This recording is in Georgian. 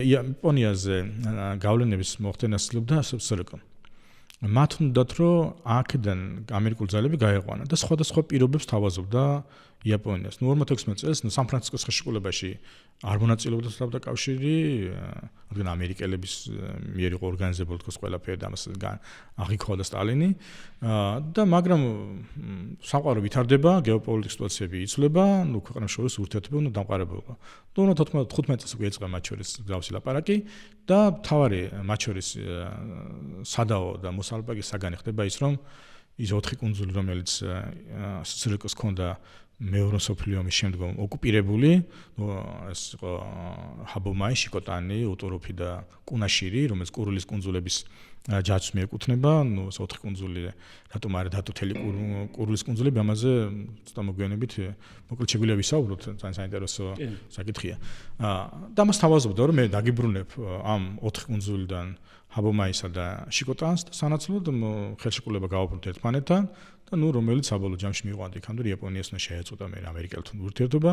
იაპონიაზე გავლენების მოხდენას ცდილობდა SRK. მათ უნდათ რომ აქედან ამერიკული ძალები გაეყვანა და სხვადასხვა პირობებს თავაზობდა იაპონიას. 46 წელს სან-ფრანცისკოს ხელშეკრულებაში არ მონაწილეობდა საბჭოთა კავშირი, რადგან ამერიკელების მიერ იყო ორგანიზებული თქოს ყველაფერი და ამას აღიქვა და სტალინი და მაგრამ სამყარო ვითარდება, გეოპოლიტიკური სიტუაციები იცვლება, ქვეყნებს შორის ურთიერთობა უნდა დამყარებულიყო. 2015 წელს უკვე იწყება მათ შორის გზავსი ლაპარაკი და მთავარი მათ შორის სადაო და მოსალაპარაკის საგანი ხდება ის რომ ის 4 კუნძული რომელიც SRK-ს ჰქონდა მეორე მსოფლიო ომის შემდგომ ოკუპირებული, ეს იყო ჰაბომაი, შიკოტანი, უტოროფი და კუნაშირი, რომელიც კურულის კუნძულების ჯაჭვს მიეკუთვნება, 4 კუნძული, რატომ არა დატო თელი კურულის კუნძულები, ამაზე ცოტა მოგვიანებით მოკლედ შეგვიძლია ვისაუბროთ, ძალიან საინტერესო საკითხია. და მას თავაზობდა რომ მე დაგიბრუნებ ამ 4 კუნძულიდან ჰაბომაისა და შიკოტანს და სანაცვლოდ ხელშეკრულება გავაბრუნოთ ერთმანეთთან და რომელიც საბოლოო ჯამში მივყვანდი იქამდე იაპონიას უნდა შეეწყვეტა მე ამერიკელთან ურთიერთობა